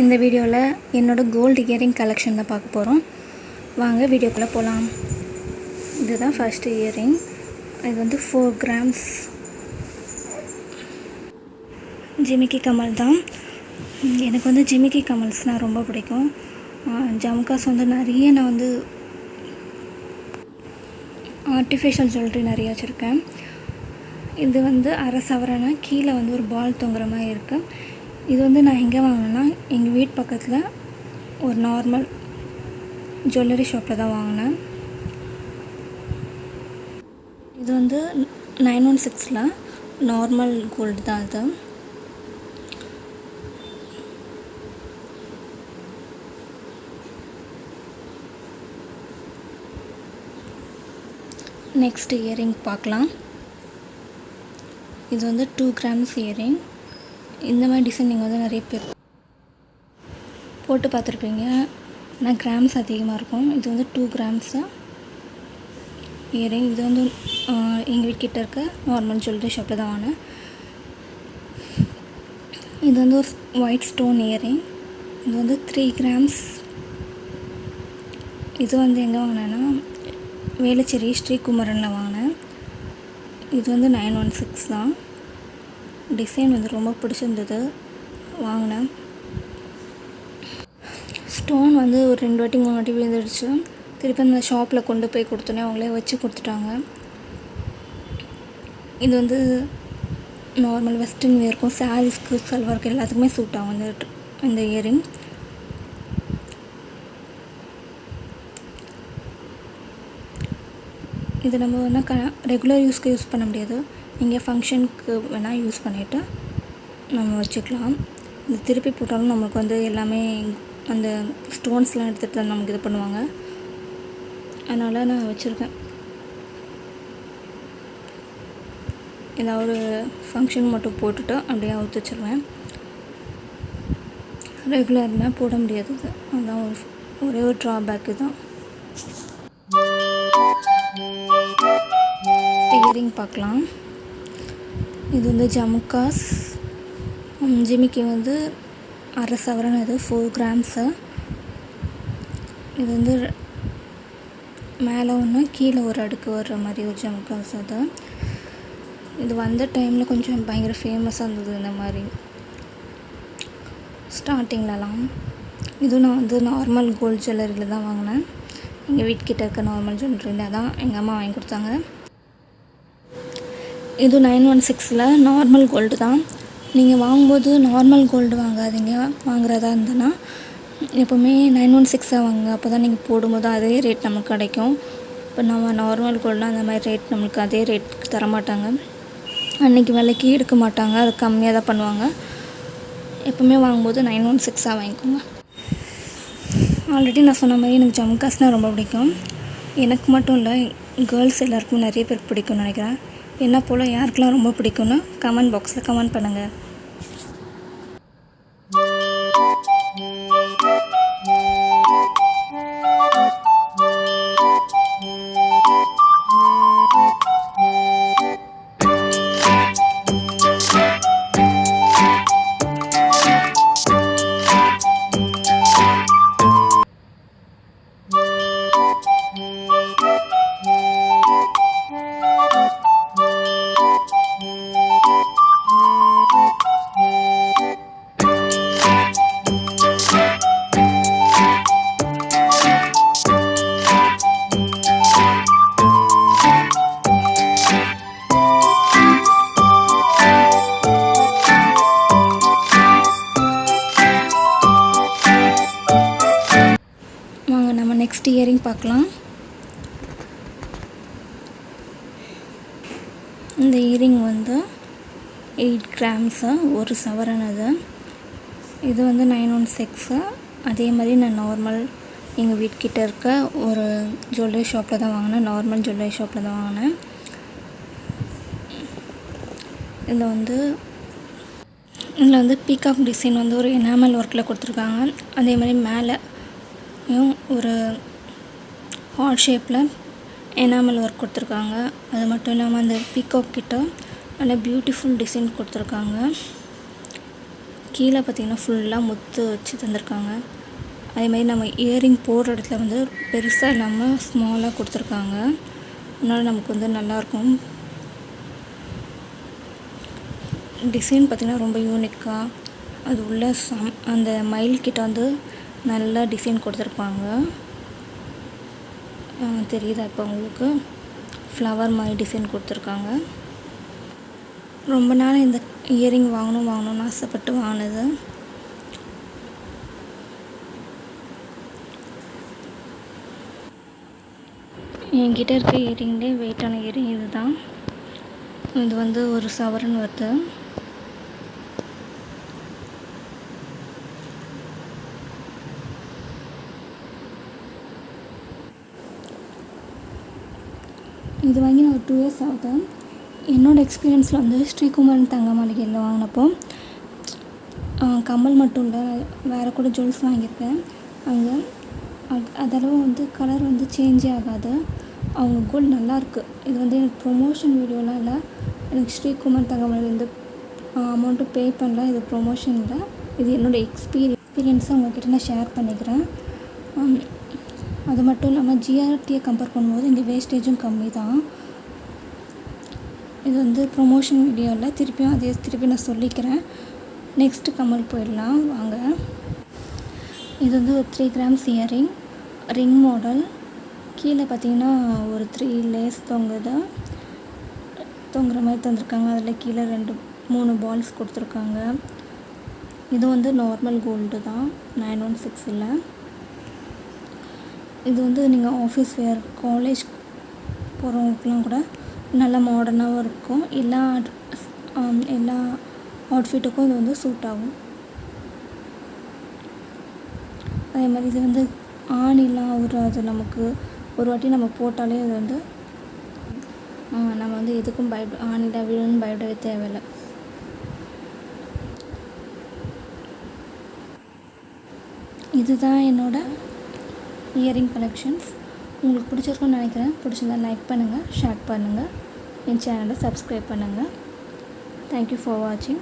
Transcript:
இந்த வீடியோவில் என்னோடய கோல்டு இயரிங் கலெக்ஷன் தான் பார்க்க போகிறோம். வாங்க வீடியோக்குள்ளே போகலாம். இதுதான் ஃபர்ஸ்ட் இயரிங். இது வந்து 4 கிராம்ஸ் ஜிமிக்கி கமல் தான். எனக்கு வந்து ஜிமிக்கி கமல்ஸ்னால் ரொம்ப பிடிக்கும். ஜமுக்காஸ் வந்து நிறைய நான் வந்து ஆர்டிஃபிஷியல் ஜுவல்லரி நிறைய வச்சுருக்கேன். இது வந்து அரை சவரனா கீழே வந்து ஒரு பால் தொங்குற மாதிரி இருக்குது. இது வந்து நான் எங்கே வாங்கினேன்னா எங்கள் வீட்டு பக்கத்தில் ஒரு நார்மல் ஜுவல்லரி ஷாப்பில் தான் வாங்கினேன். இது வந்து 916 நார்மல் கோல்டு தான். அது நெக்ஸ்ட் இயரிங் பார்க்கலாம். இது வந்து 2 கிராம்ஸ் இயரிங். இந்த மாதிரி டிசைன் நீங்கள் வந்து நிறைய பேர் போட்டு பார்த்துருப்பீங்க, ஆனால் கிராம்ஸ் அதிகமாக இருக்கும். இது வந்து 2 கிராம்ஸு இயரிங். இது வந்து எங்கள் வீட்டுக்கிட்ட இருக்க நார்மல் ஜுவல்லரி ஷாப்பில் தான் வாங்கினேன். இது வந்து ஒரு ஒயிட் ஸ்டோன் இயரிங். இது வந்து 3 கிராம்ஸ். இது வந்து எங்கே வாங்கினேன்னா வேளச்சேரி ஸ்ரீகுமரனில் வாங்கினேன். இது வந்து 916 தான். டிசைன் வந்து ரொம்ப பிடிச்சிருந்தது, வாங்கினேன். ஸ்டோன் வந்து ஒரு 2 வாட்டி 3 வாட்டி விழுந்துடுச்சு. திருப்பி அந்த ஷாப்பில் கொண்டு போய் கொடுத்தோன்னே அவங்களே வச்சு கொடுத்துட்டாங்க. இது வந்து நார்மல் வெஸ்டர்ன் வேர்க்கும் சாரீஸ்க்கு சல்வாருக்கு எல்லாத்துக்குமே சூட் ஆகும் இந்த இயரிங். இது நம்ம வேணால் ரெகுலர் யூஸ்க்கு யூஸ் பண்ண முடியாது, நீங்கள் ஃபங்க்ஷனுக்கு வேணால் யூஸ் பண்ணிவிட்டு நம்ம வச்சுக்கலாம். இது திருப்பி போட்டாலும் நம்மளுக்கு வந்து எல்லாமே அந்த ஸ்டோன்ஸ்லாம் எடுத்துகிட்டு தான் நமக்கு இது பண்ணுவாங்க. அதனால் நான் வச்சுருக்கேன். ஏதாவது ஒரு ஃபங்க்ஷன் மட்டும் போட்டுட்டு அப்படியே அவுத்து வச்சுருவேன். ரெகுலர்னால் போட முடியாது. அதுதான் ஒரே ஒரு ட்ராபேக்கு தான். இயரிங் பார்க்கலாம். இது வந்து ஜமுக்காஸ் ஜிமிக்கி வந்து அரை சவரன். இது 4 கிராம்ஸு. இது வந்து மேலே ஒன்று கீழே ஒரு அடுக்கு வர்ற மாதிரி ஒரு ஜமுக்காஸ். அது இது வந்த டைமில் கொஞ்சம் பயங்கர ஃபேமஸாக இருந்தது இந்த மாதிரி ஸ்டார்டிங்லலாம். இதுவும் நான் வந்து நார்மல் கோல்டு ஜுவல்லரியில் தான் வாங்கினேன். எங்கள் வீட்டுக்கிட்ட இருக்க நார்மல் ஜுவல்லரியில் தான் எங்கள் அம்மா வாங்கி கொடுத்தாங்க. இது 916 நார்மல் கோல்டு தான். நீங்கள் வாங்கும்போது நார்மல் கோல்டு வாங்காதீங்க. வாங்குறதா இருந்ததுன்னா எப்போவுமே 916 வாங்குங்க. அப்போ தான் நீங்கள் போடும்போது அதே ரேட் நமக்கு கிடைக்கும். இப்போ நம்ம நார்மல் கோல்டுனா அந்த மாதிரி ரேட் நம்மளுக்கு அதே ரேட்டுக்கு தரமாட்டாங்க. அன்றைக்கி விலைக்கு எடுக்க மாட்டாங்க, அது கம்மியாக தான் பண்ணுவாங்க. எப்போவுமே வாங்கும்போது 916 வாங்கிக்கோங்க. ஆல்ரெடி நான் சொன்ன மாதிரி எனக்கு ஜமுக்காஸ்னால் ரொம்ப பிடிக்கும். எனக்கு மட்டும் இல்லை, கேர்ள்ஸ் எல்லாருக்கும் நிறைய பேருக்கு பிடிக்கும்னு நினைக்கிறேன். என்ன போல் யாருக்கெல்லாம் ரொம்ப பிடிக்கும்னு கமெண்ட் பாக்ஸில் கமெண்ட் பண்ணுங்கள். நெக்ஸ்ட் இயரிங் பார்க்கலாம். இந்த இயரிங் வந்து 8 கிராம்ஸு, ஒரு சவரன். அது இது வந்து 916. அதே மாதிரி நான் நார்மல் எங்கள் வீட்டுக்கிட்ட இருக்க ஒரு ஜுவல்லரி ஷாப்பில் தான் வாங்கினேன். நார்மல் ஜுவல்லரி ஷாப்பில் தான் வாங்கினேன். இதில் வந்து பீகாக் டிசைன் வந்து ஒரு எனாமல் ஒர்க்கில் கொடுத்துருக்காங்க. அதே மாதிரி மேலே ஒரு ஹார்ட் ஷேப்பில் எனாமல் ஒர்க் கொடுத்துருக்காங்க. அது மட்டும் இல்லாமல் அந்த பீகாக் கிட்ட நல்ல பியூட்டிஃபுல் டிசைன் கொடுத்துருக்காங்க. கீழே பார்த்திங்கன்னா ஃபுல்லாக முத்து வச்சு தந்திருக்காங்க. அதேமாதிரி நம்ம இயரிங் போடுற இடத்துல வந்து பெருசாக இல்லாமல் ஸ்மாலாக கொடுத்துருக்காங்க. அதனால் நமக்கு வந்து நல்லாயிருக்கும். டிசைன் பார்த்திங்கன்னா ரொம்ப யூனிக்காக அது உள்ள அந்த மயில்கிட்ட வந்து நல்லா டிசைன் கொடுத்துருப்பாங்க. தெரியுதா இப்போ உங்களுக்கு? ஃப்ளவர் மாதிரி டிசைன் கொடுத்துருக்காங்க. ரொம்ப நாள் இந்த இயரிங் வாங்கணும்னு ஆசைப்பட்டு வாங்கினது. என்கிட்ட இருக்க இயரிங்லேயே வெயிட்டான இயரிங் இது தான். இது வந்து ஒரு சவரன் வருது. இது வாங்கி நான் ஒரு 2 years ஆகுது. என்னோடய எக்ஸ்பீரியன்ஸில் வந்து ஸ்ரீகுமரன் தங்க மாளிகையில் வாங்கினப்போ கம்மல் மட்டும் இல்லை, வேறு கூட ஜுவல்ஸ் வாங்கியிருக்கேன். அங்கே அதளவு வந்து கலர் வந்து சேஞ்சே ஆகாது. அவங்க கோல்டு நல்லாயிருக்கு. இது வந்து எனக்கு ப்ரொமோஷன் வீடியோலாம் இல்லை. எனக்கு ஸ்ரீகுமரன் தங்க மாளிகைலேருந்து அமௌண்ட்டு பே பண்ணல. இது ப்ரொமோஷன் இல்லை. இது என்னோடய எக்ஸ்பீரியன்ஸை உங்கள்கிட்ட நான் ஷேர் பண்ணிக்கிறேன். அது மட்டும் இல்லாமல் ஜிஆர்டியை கம்பேர் பண்ணும்போது இங்கே வேஸ்டேஜும் கம்மி தான். இது வந்து ப்ரொமோஷன் வீடியோவில் திருப்பி நான் சொல்லிக்கிறேன். நெக்ஸ்ட்டு கம்மல் போயிடலாம் வாங்க. இது வந்து ஒரு 3 grams இயரிங், ரிங் மாடல். கீழே பார்த்திங்கன்னா ஒரு 3 லேஸ் தொங்குற மாதிரி தந்திருக்காங்க. அதில் கீழே 2-3 பால்ஸ் கொடுத்துருக்காங்க. இது வந்து நார்மல் கோல்டு தான், 916 இல்லை. இது வந்து நீங்கள் ஆஃபீஸ் வேர், காலேஜ் போகிறவங்களுக்குலாம் கூட நல்ல மாடர்னாகவும் இருக்கும். எல்லா அவுட்ஃபிட்டுக்கும் இது வந்து சூட் ஆகும். அதே மாதிரி இது வந்து ஆணிலாம் அது நமக்கு ஒரு வாட்டி நம்ம போட்டாலே அது வந்து நம்ம வந்து எதுக்கும் ஆணியில் விழுன்னு பயப்படவே தேவையில்லை. இதுதான் என்னோடய இயரிங் கலெக்ஷன்ஸ். உங்களுக்கு பிடிச்சிருக்குன்னு நினைக்கிறேன். பிடிச்சிருந்தா லைக் பண்ணுங்கள், ஷேர் பண்ணுங்கள், என் சேனலை சப்ஸ்கிரைப் பண்ணுங்கள். தேங்க்யூ ஃபார் வாட்சிங்.